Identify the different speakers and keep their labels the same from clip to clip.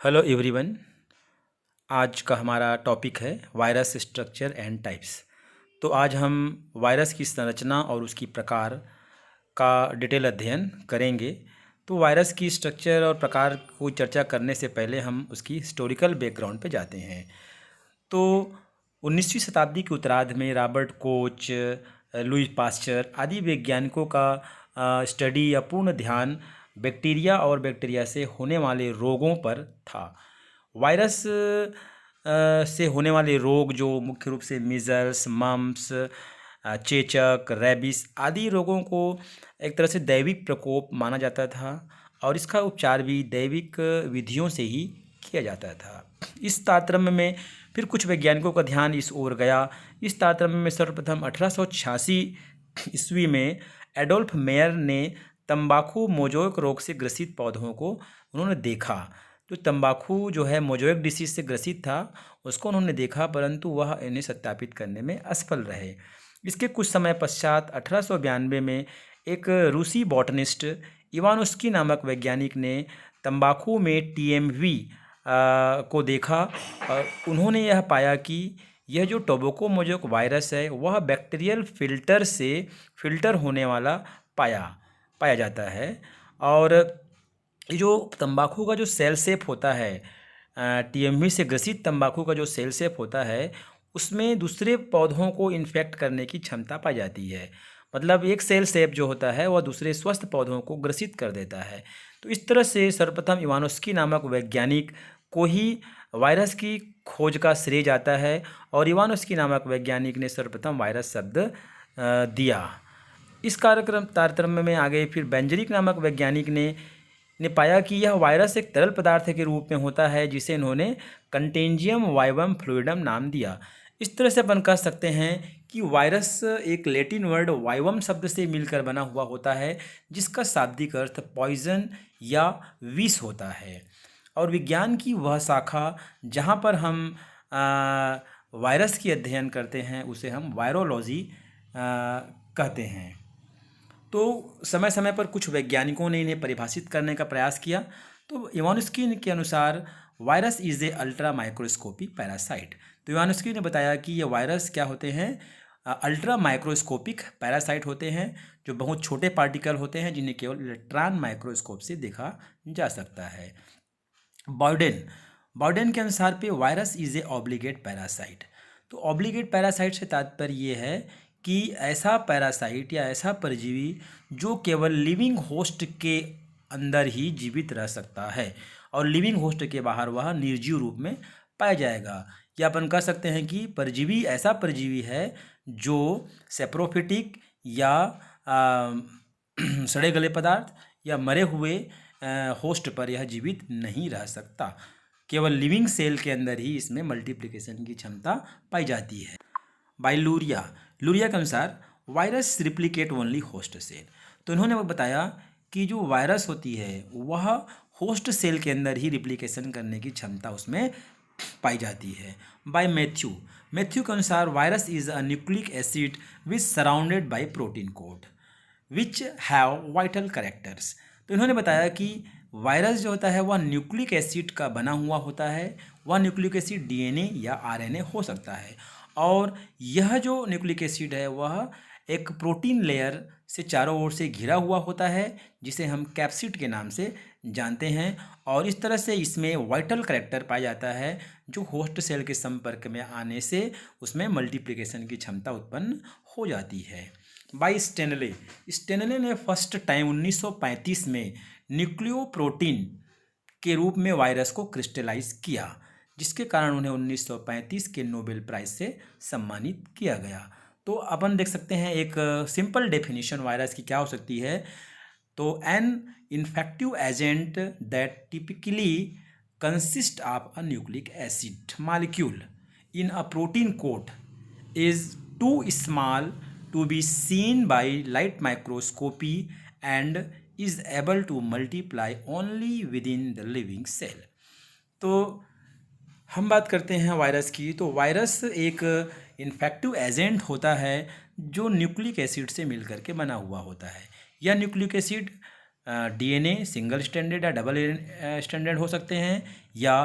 Speaker 1: Hello everyone. आज का हमारा टॉपिक है वायरस स्ट्रक्चर एंड टाइप्स। तो आज हम वायरस की संरचना और उसकी प्रकार का डिटेल अध्ययन करेंगे। तो वायरस की स्ट्रक्चर और प्रकार को चर्चा करने से पहले हम उसकी हिस्टोरिकल बैकग्राउंड पे जाते हैं। तो 19वीं शताब्दी के उत्तरार्ध में रॉबर्ट कोच, लुई पास्चर आदि वैज्ञानिकों का स्टडी या पूर्ण ध्यान बैक्टीरिया और बैक्टीरिया से होने वाले रोगों पर था। वायरस से होने वाले रोग जो मुख्य रूप से मीज़ल्स, मम्प्स, चेचक, रेबिस आदि रोगों को एक तरह से दैविक प्रकोप माना जाता था और इसका उपचार भी दैविक विधियों से ही किया जाता था। इस तारतम्य में फिर कुछ वैज्ञानिकों का ध्यान इस ओर गया। इस तारतम्य में सर्वप्रथम 1886 ईस्वी में एडोल्फ मेयर ने तंबाकू मोज़ेक रोग से ग्रसित पौधों को उन्होंने देखा। जो तंबाकू जो है मोज़ेक डिसीज़ से ग्रसित था उसको उन्होंने देखा, परंतु वह इन्हें सत्यापित करने में असफल रहे। इसके कुछ समय पश्चात 1892 में एक रूसी बॉटनिस्ट इवानोस्की नामक वैज्ञानिक ने तंबाकू में टीएमवी को देखा और उन्होंने यह पाया कि यह जो टोबैको मोज़ेक वायरस है वह बैक्टीरियल फिल्टर से फिल्टर होने वाला पाया जाता है। और ये जो तंबाकू का जो सेल सेप होता है, टीएमवी से ग्रसित तंबाकू का जो सेल सेप होता है उसमें दूसरे पौधों को इन्फेक्ट करने की क्षमता पाई जाती है। मतलब एक सेल सेप जो होता है वह दूसरे स्वस्थ पौधों को ग्रसित कर देता है। तो इस तरह से सर्वप्रथम इवानोस्की नामक वैज्ञानिक को ही वायरस की खोज का श्रेय जाता है और इवानोस्की नामक वैज्ञानिक ने सर्वप्रथम वायरस शब्द दिया। इस कार्यक्रम तारतम्य में आगे फिर बेंजरिक नामक वैज्ञानिक ने पाया कि यह वायरस एक तरल पदार्थ के रूप में होता है जिसे इन्होंने कंटेंजियम वाइवम फ्लूइडम नाम दिया। इस तरह से अपन कह सकते हैं कि वायरस एक लैटिन वर्ड वाइवम शब्द से मिलकर बना हुआ होता है जिसका शाब्दिक अर्थ पॉइजन या विष होता है। और विज्ञान की वह शाखा जहाँ पर हम वायरस की अध्ययन करते हैं उसे हम वायरोलॉजी कहते हैं। तो समय समय पर कुछ वैज्ञानिकों ने इन्हें परिभाषित करने का प्रयास किया। तो इवानोस्की के अनुसार virus is a ultra microscopic parasite. तो इवानोस्की ने बताया कि ये वायरस क्या होते हैं, अल्ट्रा माइक्रोस्कोपिक पैरासाइट होते हैं जो बहुत छोटे पार्टिकल होते हैं जिन्हें केवल इलेक्ट्रॉन माइक्रोस्कोप से देखा जा सकता है। बॉयडेन के अनुसार पे virus is a obligate parasite. तो ऑब्लिगेट पैरासाइट से तात्पर्य ये है कि ऐसा पैरासाइट या ऐसा परजीवी जो केवल लिविंग होस्ट के अंदर ही जीवित रह सकता है और लिविंग होस्ट के बाहर वह निर्जीव रूप में पाया जाएगा। या अपन कह सकते हैं कि परजीवी ऐसा परजीवी है जो सेप्रोफिटिक या सड़े गले पदार्थ या मरे हुए होस्ट पर यह जीवित नहीं रह सकता। केवल लिविंग सेल के अंदर ही इसमें मल्टीप्लिकेशन की क्षमता पाई जाती है। बाय लूरिया के अनुसार virus replicate only host cell. तो इन्होंने वो बताया कि जो वायरस होती है वह होस्ट सेल के अंदर ही रिप्लिकेशन करने की क्षमता उसमें पाई जाती है। बाय मैथ्यू के अनुसार virus is a nucleic acid which surrounded by protein code which have vital characters. तो इन्होंने बताया कि वायरस जो होता है वह न्यूक्लिक एसिड का बना हुआ होता है। वह न्यूक्लिक एसिड डीएनए या आरएनए हो सकता है और यह जो न्यूक्लिक एसिड है वह एक प्रोटीन लेयर से चारों ओर से घिरा हुआ होता है जिसे हम कैप्सिड के नाम से जानते हैं। और इस तरह से इसमें वाइटल करैक्टर पाया जाता है जो होस्ट सेल के संपर्क में आने से उसमें मल्टीप्लिकेशन की क्षमता उत्पन्न हो जाती है। बाय स्टेनले ने फर्स्ट टाइम 1935 में न्यूक्लियोप्रोटीन के रूप में वायरस को क्रिस्टलाइज किया जिसके कारण उन्हें 1935 के नोबेल प्राइज से सम्मानित किया गया। तो अपन देख सकते हैं एक सिंपल डेफिनेशन वायरस की क्या हो सकती है। तो an infective agent that typically consist of a nucleic acid molecule in a protein coat is too small to be seen by light microscopy and is able to multiply only with in the living cell. तो हम बात करते हैं virus की। तो virus एक infective agent होता है जो न्यूक्लिक एसिड से मिलकर के बना हुआ होता है। यह nucleic acid DNA single standard या डबल स्टैंडर्ड हो सकते हैं, या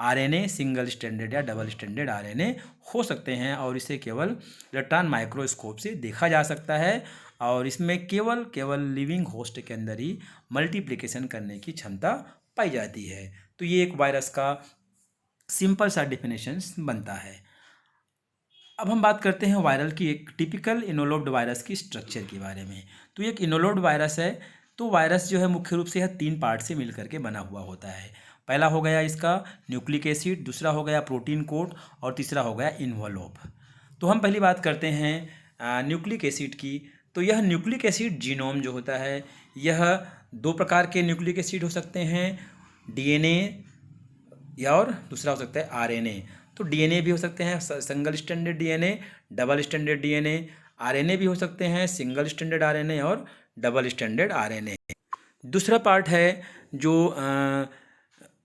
Speaker 1: आरएनए सिंगल स्टैंडर्ड या डबल स्टैंडर्ड आरएनए हो सकते हैं, और इसे केवल इलेक्ट्रॉन माइक्रोस्कोप से देखा जा सकता है, और इसमें केवल केवल लिविंग होस्ट के अंदर ही मल्टीप्लिकेशन करने की क्षमता पाई जाती है। तो ये एक वायरस का सिंपल सा डेफिनेशंस बनता है। अब हम बात करते हैं वायरल की एक टिपिकल इनोलोब्ड वायरस की स्ट्रक्चर के बारे में। तो ये एक इनोलोब्ड वायरस है। तो वायरस जो है मुख्य रूप से यह 3 पार्ट से मिलकर के बना हुआ होता है। पहला हो गया इसका न्यूक्लिक एसिड, दूसरा हो गया प्रोटीन कोट, और तीसरा हो गया इन्वोलोप। तो हम पहली बात करते हैं न्यूक्लिक एसिड की। तो यह न्यूक्लिक एसिड जीनोम जो होता है, यह 2 प्रकार के न्यूक्लिक एसिड हो सकते हैं, डीएनए या और दूसरा हो सकता है आरएनए। तो डीएनए भी हो सकते हैं single standard DNA, double standard DNA, RNA भी हो सकते हैं सिंगल स्टैंडर्ड आरएनए और डबल स्टैंडर्ड आरएनए। दूसरा पार्ट है जो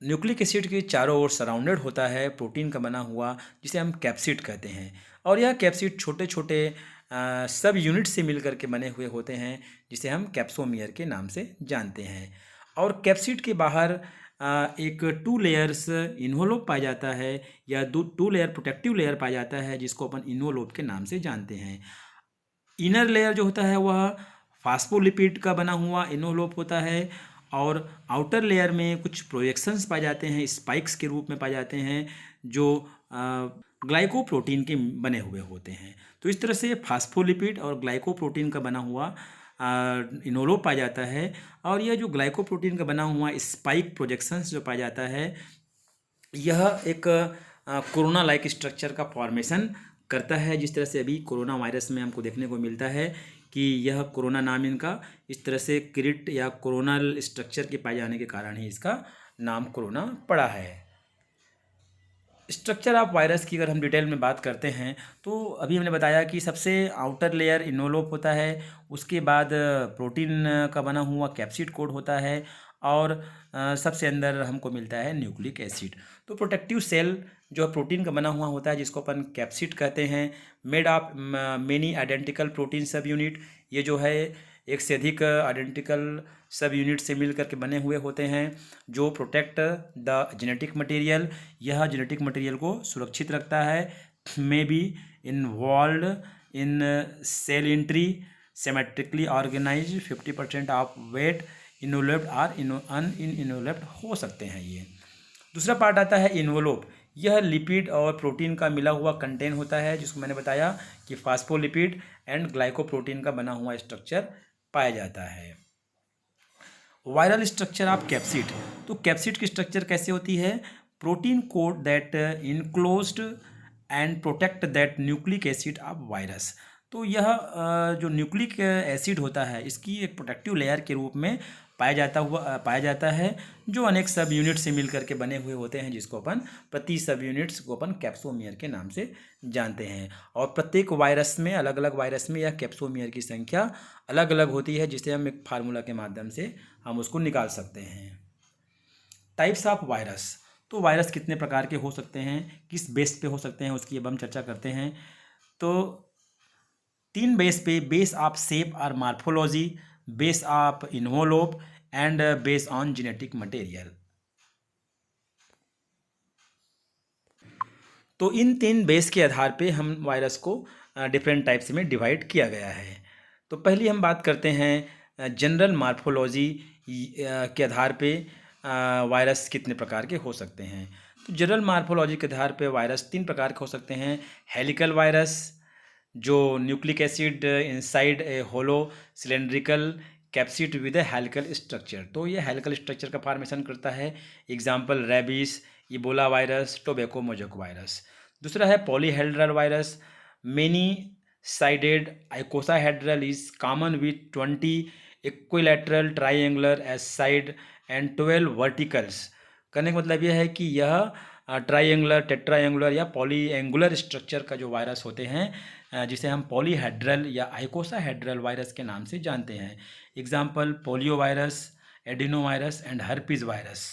Speaker 1: न्यूक्लिक एसिड के चारों ओर सराउंडेड होता है प्रोटीन का बना हुआ, जिसे हम कैप्सिड कहते हैं। और यह कैप्सिड छोटे छोटे सब यूनिट से मिलकर के बने हुए होते हैं, जिसे हम कैप्सोमियर के नाम से जानते हैं। और कैप्सिड के बाहर एक 2 लेयर्स इन्वोलोप पाया जाता है, या 2 लेयर प्रोटेक्टिव लेयर पाया जाता है, जिसको अपन इन्वोलोप के नाम से जानते हैं। इनर लेयर जो होता है वह फास्फोलिपिड का बना हुआ इन्वोलोप होता है, और आउटर लेयर में कुछ प्रोजेक्शंस पाए जाते हैं, स्पाइक्स के रूप में पाए जाते हैं, जो ग्लाइकोप्रोटीन के बने हुए होते हैं। तो इस तरह से फास्फोलिपिड और ग्लाइकोप्रोटीन का बना हुआ इन्वोलोप पाया जाता है। और यह जो ग्लाइकोप्रोटीन का बना हुआ स्पाइक प्रोजेक्शंस जो पाया जाता है, यह एक कोरोना लाइक स्ट्रक्चर का फॉर्मेशन करता है, जिस तरह से अभी कोरोना वायरस में हमको देखने को मिलता है कि यह कोरोना नाम इनका इस तरह से क्रिट या कोरोनल स्ट्रक्चर के पाए जाने के कारण ही इसका नाम कोरोना पड़ा है। स्ट्रक्चर ऑफ वायरस की अगर हम डिटेल में बात करते हैं, तो अभी हमने बताया कि सबसे आउटर लेयर इन्वोलोप होता है, उसके बाद प्रोटीन का बना हुआ कैप्सिड कोड होता है, और सबसे अंदर हमको मिलता है न्यूक्लिक एसिड। तो प्रोटेक्टिव सेल जो प्रोटीन का बना हुआ होता है, जिसको अपन कैप्सिड कहते हैं, made of many identical protein सब यूनिट। ये जो है एक से अधिक आइडेंटिकल सब यूनिट से मिल करके बने हुए होते हैं, जो प्रोटेक्ट द जेनेटिक मटेरियल। यह जेनेटिक मटेरियल को सुरक्षित रखता है। May be involved in cell entry, symmetrically organise, 50% of weight involved और अनइन्वोल्व्ड हो सकते हैं ये। दूसरा पार्ट आता है इन्वोलोप। यह लिपिड और प्रोटीन का मिला हुआ कंटेन होता है, जिसको मैंने बताया कि फास्फोलिपिड एंड ग्लाइकोप्रोटीन का बना हुआ स्ट्रक्चर पाया जाता है। Viral structure of capsid. तो कैप्सिड की स्ट्रक्चर कैसे होती है? Protein code that enclosed and protect that nucleic acid of virus. तो यह जो न्यूक्लिक एसिड होता है, इसकी एक प्रोटेक्टिव लेयर के रूप में पाया जाता है, जो अनेक सब यूनिट से मिलकर के बने हुए होते हैं, जिसको अपन प्रति सब यूनिट्स को अपन कैप्सोमियर के नाम से जानते हैं। और प्रत्येक वायरस में, अलग अलग वायरस में यह कैप्सोमियर की संख्या अलग अलग होती है, जिसे हम एक फार्मूला के माध्यम से हम उसको निकाल सकते हैं। Types of virus. तो वायरस कितने प्रकार के हो सकते हैं, किस बेस पे हो सकते हैं, उसकी अब हम चर्चा करते हैं। तो 3 बेस पे, बेस ऑफ शेप और morphology, base of envelope and base on genetic material. तो इन 3 बेस के आधार पे हम वायरस को डिफरेंट टाइप्स में डिवाइड किया गया है। तो पहली हम बात करते हैं जनरल मार्फोलॉजी के आधार पे वायरस कितने प्रकार के हो सकते हैं। तो जनरल मार्फोलॉजी के आधार पे वायरस 3 प्रकार के हो सकते हैं। हेलिकल वायरस, जो nucleic acid inside a hollow cylindrical capsid with a helical structure. तो ये हेलिकल स्ट्रक्चर का फॉर्मेशन करता है। Example rabies, Ebola virus, tobacco mosaic virus. दूसरा है polyhedral virus. Many sided icosahedral is common with 20 equilateral triangular as side and 12 verticals. कहने का मतलब यह है कि यह ट्राइएंगुलर, टेट्राएंगुलर या पॉलीएंगुलर स्ट्रक्चर का जो वायरस होते हैं, जिसे हम पॉलीहेड्रल या आइकोसाहेड्रल वायरस के नाम से जानते हैं। Example polio virus, adeno virus and herpes virus.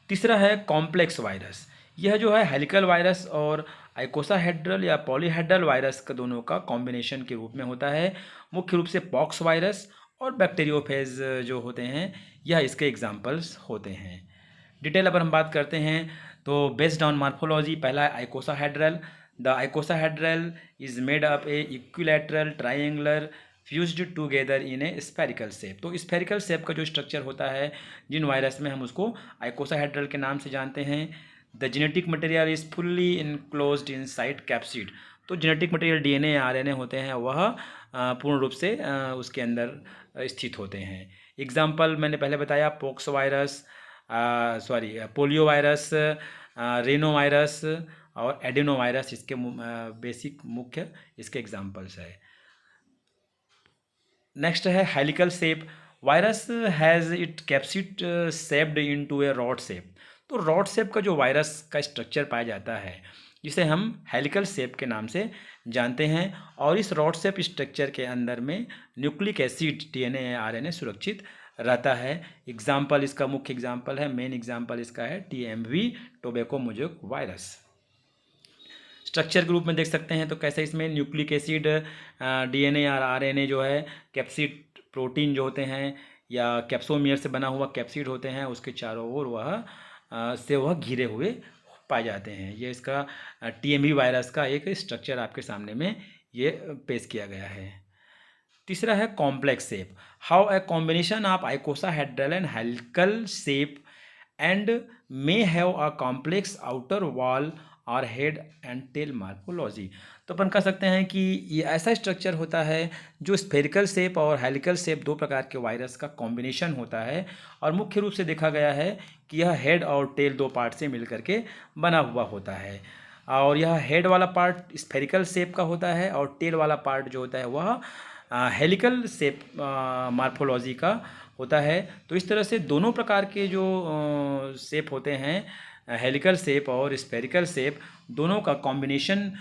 Speaker 1: तीसरा है कॉम्प्लेक्स वायरस। यह जो है हेलिकल वायरस और आइकोसाहेड्रल या पॉलीहेड्रल वायरस का दोनों का कॉम्बिनेशन के रूप में होता है। मुख्य रूप से पॉक्स वायरस और बैक्टीरियोफेज जो होते हैं यह इसके एग्जाम्पल्स होते हैं। डिटेल अगर हम बात करते हैं तो बेस्ड ऑन मार्फोलॉजी, पहला है आइकोसाहेड्रल। The आइकोसाहेड्रल is made up A equilateral triangular fused together in A spherical shape. तो स्फेरिकल शेप का जो स्ट्रक्चर होता है जिन वायरस में, हम उसको आइकोसाहेड्रल के नाम से जानते हैं। The genetic material is fully enclosed in side capsid. तो जेनेटिक मटेरियल डीएनए या आरएनए होते हैं वह पूर्ण रूप से उसके अंदर स्थित होते हैं। एग्जाम्पल मैंने पहले बताया, pox virus, polio virus, reno virus और एडेनो वायरस इसके बेसिक मुख्य इसके एग्जाम्पल्स है। नेक्स्ट है helical shape. Virus has it capsid shaped into a rod shape. तो रॉड शेप का जो वायरस का स्ट्रक्चर पाया जाता है जिसे हम हेलिकल शेप के नाम से जानते हैं, और इस रॉड शेप स्ट्रक्चर के अंदर में न्यूक्लिक एसिड डीएनए या आरएनए सुरक्षित रहता है। एग्जाम्पल इसका मुख्य एग्जाम्पल है, मेन एग्जाम्पल इसका है TMV, tobacco mosaic virus. Structure के रूप में देख सकते हैं तो कैसे इसमें न्यूक्लिक एसिड, डीएनए और आरएनए जो है, कैप्सिड प्रोटीन जो होते हैं या कैप्सोमियर से बना हुआ कैप्सिड होते हैं, उसके चारों ओर वह घिरे हुए पाए जाते हैं। ये इसका टीएमवी वायरस का एक स्ट्रक्चर आपके सामने में ये पेश किया गया है। तीसरा है complex shape. How a combination of आइकोसाहेड्रल and helical shape and may have a complex outer wall और हेड एंड टेल मार्फोलॉजी। तो अपन कह सकते हैं कि ये ऐसा स्ट्रक्चर होता है जो स्फेरिकल शेप और हेलिकल शेप दो प्रकार के वायरस का कॉम्बिनेशन होता है, और मुख्य रूप से देखा गया है कि यह हेड और टेल दो पार्ट से मिलकर के बना हुआ होता है। और यह हेड वाला पार्ट स्फेरिकल शेप का होता है और टेल वाला पार्ट जो होता है वह हेलिकल शेप मार्फोलॉजी का होता है। तो इस तरह से दोनों प्रकार के जो शेप होते हैं, हेलिकल शेप और स्फेरिकल शेप, दोनों का कॉम्बिनेशन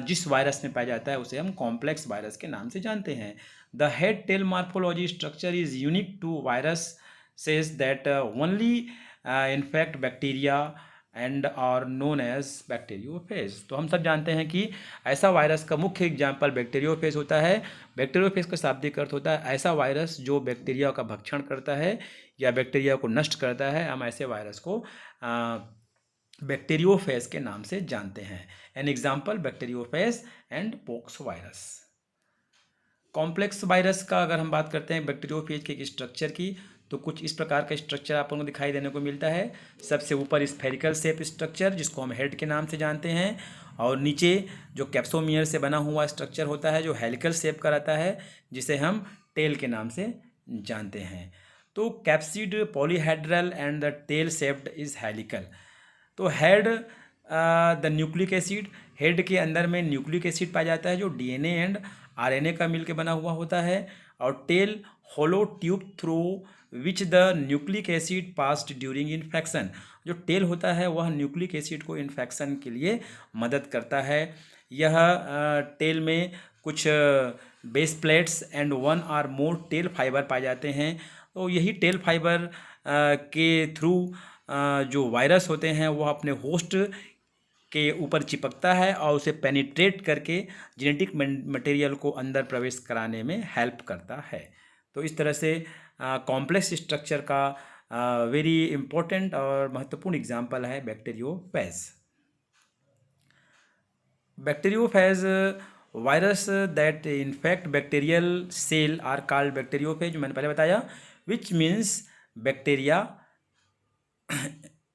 Speaker 1: जिस वायरस में पाया जाता है उसे हम कॉम्प्लेक्स वायरस के नाम से जानते हैं। The head tail morphology structure is unique to viruses that only infect bacteria and are known as bacteriophage. तो हम सब जानते हैं कि ऐसा वायरस का मुख्य एग्जाम्पल बैक्टीरियोफेज होता है। बैक्टीरियोफेज का शाब्दिक अर्थ होता है ऐसा वायरस जो बैक्टीरिया का भक्षण करता है या बैक्टीरिया को नष्ट करता है। हम ऐसे वायरस को बैक्टीरियोफेज के नाम से जानते हैं। An example bacteriophage and pox virus. Complex virus का अगर हम बात करते हैं बैक्टीरियोफेज के स्ट्रक्चर की, तो कुछ इस प्रकार का स्ट्रक्चर आप लोगों को दिखाई देने को मिलता है। सबसे ऊपर स्फेरिकल शेप स्ट्रक्चर जिसको हम हेड के नाम से जानते हैं, और नीचे जो कैप्सोमियर से बना हुआ स्ट्रक्चर होता है जो हेलिकल शेप का रहता है जिसे हम टेल के नाम से जानते हैं। तो capsid polyhedral and the tail shaped is helical. तो head the nucleic acid, head के अंदर में न्यूक्लिक एसिड पाया जाता है जो डीएनए एंड आरएनए का मिलकर बना हुआ होता है, और tail hollow tube through which the nucleic acid passed during infection. जो टेल होता है वह न्यूक्लिक एसिड को इन्फेक्शन के लिए मदद करता है। यह टेल में कुछ बेस प्लेट्स एंड वन और मोर टेल फाइबर पाए जाते हैं। तो यही टेल फाइबर के थ्रू जो वायरस होते हैं वह अपने होस्ट के ऊपर चिपकता है और उसे पेनिट्रेट करके जेनेटिक मटेरियल को अंदर प्रवेश कराने में हेल्प करता है। तो इस तरह से कॉम्प्लेक्स स्ट्रक्चर का वेरी इम्पोर्टेंट और महत्वपूर्ण एग्जाम्पल है bacteriophage. Bacteriophage virus that infect bacterial cell are called bacteriophage. मैंने पहले बताया which means bacteria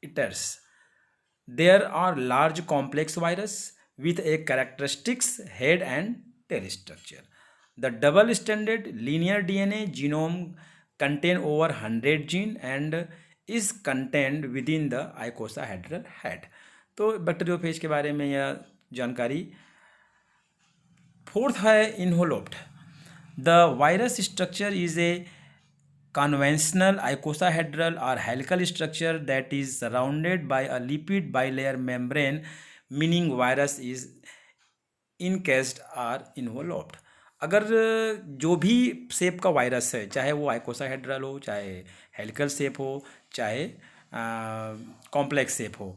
Speaker 1: eaters. There are large complex virus with a characteristics head and tail structure. The double-stranded linear DNA genome contain over 100 gene and is contained within the icosahedral head. तो bacteriophage के बारे में यह जानकारी। Fourth है enveloped. The virus structure is a conventional icosahedral or helical structure that is surrounded by a lipid bilayer membrane, meaning virus is encased or enveloped. अगर जो भी शेप का वायरस है, चाहे वो आइकोसाहेड्रल हो, चाहे हेलिकल शेप हो, चाहे कॉम्प्लेक्स शेप हो,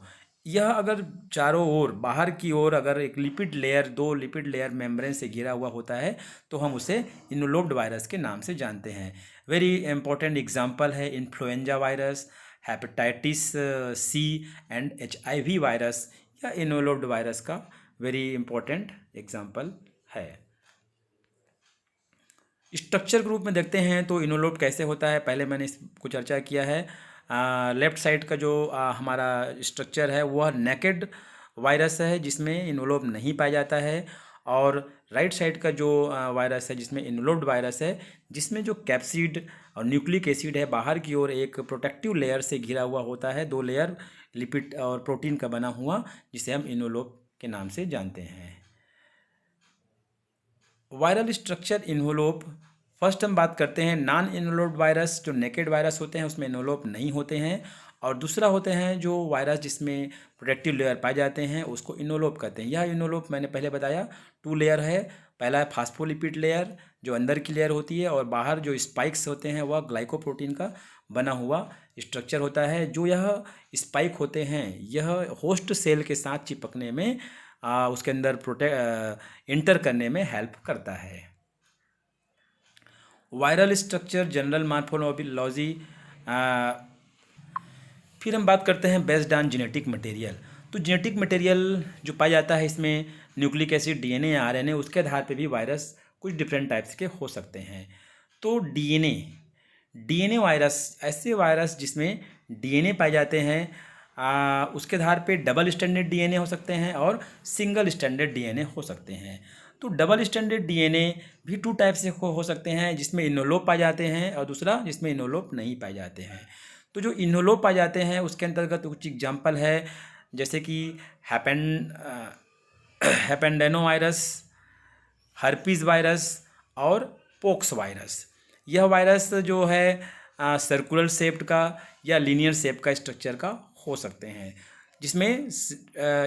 Speaker 1: यह अगर चारों ओर बाहर की ओर अगर एक लिपिड लेयर, दो लिपिड लेयर मेम्ब्रेन से घिरा हुआ होता है तो हम उसे इनोलोप्ड वायरस के नाम से जानते हैं। वेरी इंपॉर्टेंट एग्जांपल है influenza virus, hepatitis C and HIV virus, या इनोलोप्ड वायरस का वेरी इंपॉर्टेंट एग्जांपल है। स्ट्रक्चर के रूप में देखते हैं तो इनोलोप्ड कैसे होता है, पहले मैंने इसको चर्चा किया है। लेफ्ट साइड का जो हमारा स्ट्रक्चर है वह नेकेड वायरस है जिसमें इनोलोप नहीं पाया जाता है, और राइट साइड का जो वायरस है जिसमें इनोलोप्ड वायरस है, जिसमें जो कैप्सिड और न्यूक्लिक एसिड है बाहर की ओर एक प्रोटेक्टिव लेयर से घिरा हुआ होता है, दो लेयर लिपिड और प्रोटीन का बना हुआ, जिसे हम इनोलोप के नाम से जानते हैं। वायरल स्ट्रक्चर इन्वोलोप, फर्स्ट हम बात करते हैं नॉन इन्वोलोप्ड वायरस। जो नेकेड वायरस होते हैं उसमें इन्वोलोप नहीं होते हैं, और दूसरा होते हैं जो वायरस जिसमें प्रोटेक्टिव लेयर पाए जाते हैं उसको इन्वोलोप कहते हैं। यह इन्वोलोप मैंने पहले बताया 2 लेयर है। पहला है फास्फोलिपिड लेयर जो अंदर की लेयर होती है, और बाहर जो स्पाइक्स होते हैं वह ग्लाइकोप्रोटीन का बना हुआ स्ट्रक्चर होता है। जो यह स्पाइक होते हैं यह होस्ट सेल के साथ चिपकने में उसके अंदर इंटर करने में हेल्प करता है। वायरल स्ट्रक्चर, जनरल मॉर्फोलॉजी, फिर हम बात करते हैं बेस्ड ऑन जेनेटिक मटेरियल। तो जेनेटिक मटेरियल जो पाया जाता है इसमें न्यूक्लिक एसिड, DNA या RNA, उसके आधार पे भी वायरस कुछ डिफरेंट टाइप्स के हो सकते हैं। तो DNA वायरस, ऐसे वायरस जिसमें DNA पाए जाते हैं, उसके आधार पे डबल स्टैंडर्ड DNA हो सकते हैं और सिंगल स्टैंडर्ड DNA हो सकते हैं। तो डबल स्टैंडर्ड DNA भी 2 टाइप से हो सकते हैं, जिसमें इनोलोप पाए जाते हैं और दूसरा जिसमें इनोलोप नहीं पाए जाते हैं। तो जो इनोलोप पाए जाते हैं उसके अंतर्गत कुछ एग्जाम्पल है, जैसे कि हैपेंडेनो वायरस, हर्पीज़ वायरस और पोक्स वायरस। यह वायरस जो है सर्कुलर शेप्ड का या लीनियर शेप का स्ट्रक्चर का हो सकते हैं, जिसमें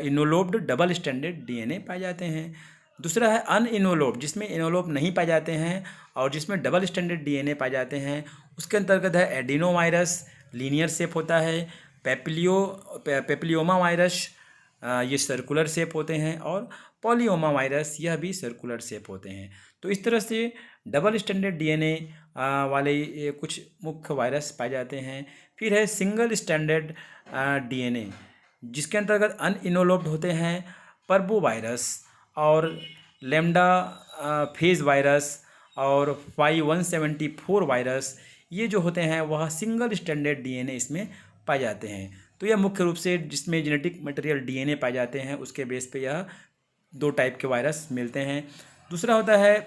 Speaker 1: इनोलोप्ड डबल स्टैंडर्ड DNA पाए जाते हैं। दूसरा है अनइनोलोप्ड, जिसमें इनोलोप नहीं पाए जाते हैं और जिसमें डबल स्टैंडर्ड DNA पाए जाते हैं। उसके अंतर्गत है एडिनो वायरस, लीनियर शेप होता है। पेपिलियोमा वायरस, ये सर्कुलर शेप होते हैं, और पॉलीओमा वायरस, यह भी सर्कुलर शेप होते हैं। तो इस तरह से डबल स्टैंडर्ड DNA वाले ये कुछ मुख्य वायरस पाए जाते हैं। फिर है सिंगल स्टैंडर्ड DNA, जिसके अंतर्गत अनइनोलोप्ड होते हैं पर्बो वायरस और लैम्डा फेज वायरस और 5174 वायरस। ये जो होते हैं वह सिंगल स्टैंडर्ड DNA इसमें पाए जाते हैं। तो यह मुख्य रूप से जिसमें जेनेटिक मटेरियल DNA पाए जाते हैं उसके बेस पे यह 2 टाइप के वायरस मिलते हैं। दूसरा होता है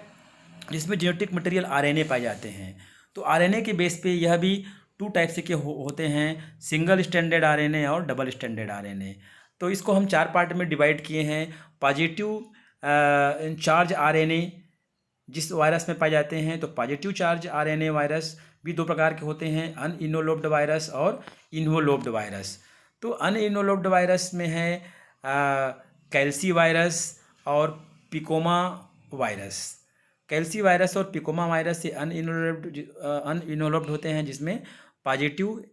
Speaker 1: जिसमें जेनेटिक मटेरियल RNA पाए जाते हैं। तो RNA के बेस पे यह भी 2 टाइप से के होते हैं, सिंगल स्टैंडर्ड RNA और डबल स्टैंडर्ड RNA। तो इसको हम 4 पार्ट में डिवाइड किए हैं। पॉजिटिव चार्ज RNA जिस वायरस में पाए जाते हैं, तो पॉजिटिव चार्ज RNA वायरस भी 2 प्रकार के होते हैं, अनइनोलोप्ड वायरस और इन्वोलोप्ड वायरस। तो अनइनोलोप्ड वायरस में है कैल्सी वायरस और पिकोमा वायरस। कैल्सी वायरस और पिकोमा वायरस से अनइनोलोप्ड होते हैं, जिसमें पॉजिटिव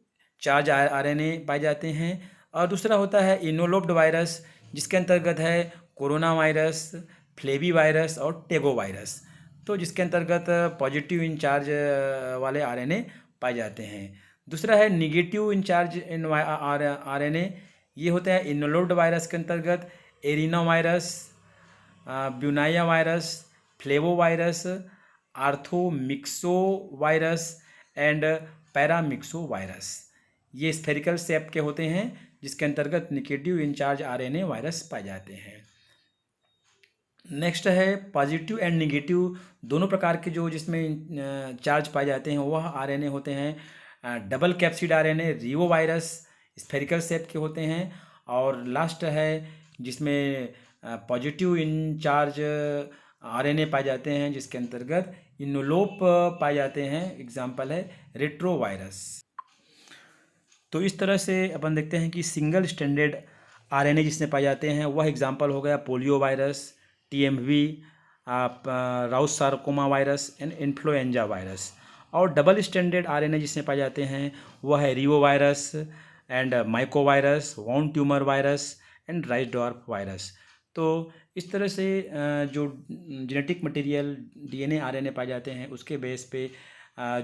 Speaker 1: चार्ज RNA पाए जाते हैं। और दूसरा होता है इनोलोप्ड वायरस, जिसके अंतर्गत है कोरोना वायरस, फ्लेवी वायरस और टेगो वायरस। तो जिसके अंतर्गत पॉजिटिव इंचार्ज वाले RNA पाए जाते हैं। दूसरा है निगेटिव इंचार्ज RNA, ये होता है इनोलोप्ड वायरस के अंतर्गत arenavirus, bunyavirus, flavivirus, orthomyxovirus and paramyxovirus. ये स्फेरिकल शेप के होते हैं, जिसके अंतर्गत निगेटिव इंचार्ज RNA वायरस पाए जाते हैं। नेक्स्ट है पॉजिटिव एंड निगेटिव दोनों प्रकार के जो जिसमें चार्ज पाए जाते हैं वह RNA होते हैं। Double capsid RNA Revo virus spherical shape के होते हैं। और लास्ट है जिसमें पॉजिटिव इंचार्ज RNA पाए जाते हैं, जिसके अंतर्गत इनोलोप पाए जाते हैं। एग्जाम्पल है रेट्रो वायरस। तो इस तरह से अपन देखते हैं कि सिंगल स्टैंडर्ड RNA जिसमें पाए जाते हैं वह एग्जाम्पल हो गया poliovirus, TMV, Rous sarcoma virus and influenza virus. और डबल स्टैंडर्ड RNA जिसमें पाए जाते हैं वह है reovirus, and mycovirus, wound tumour virus and rice dwarf virus. तो इस तरह से जो जेनेटिक मटेरियल डीएनए आरएनए पाए जाते हैं उसके बेस पे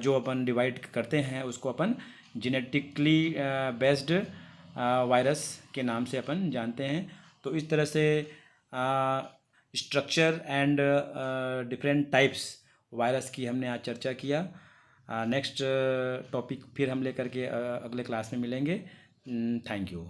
Speaker 1: जो अपन डिवाइड करते हैं उसको अपन जेनेटिकली बेस्ड वायरस के नाम से अपन जानते हैं। तो इस तरह से structure and different types virus की हमने आज चर्चा किया। नेक्स्ट टॉपिक फिर हम लेकर के अगले क्लास में मिलेंगे। Thank you.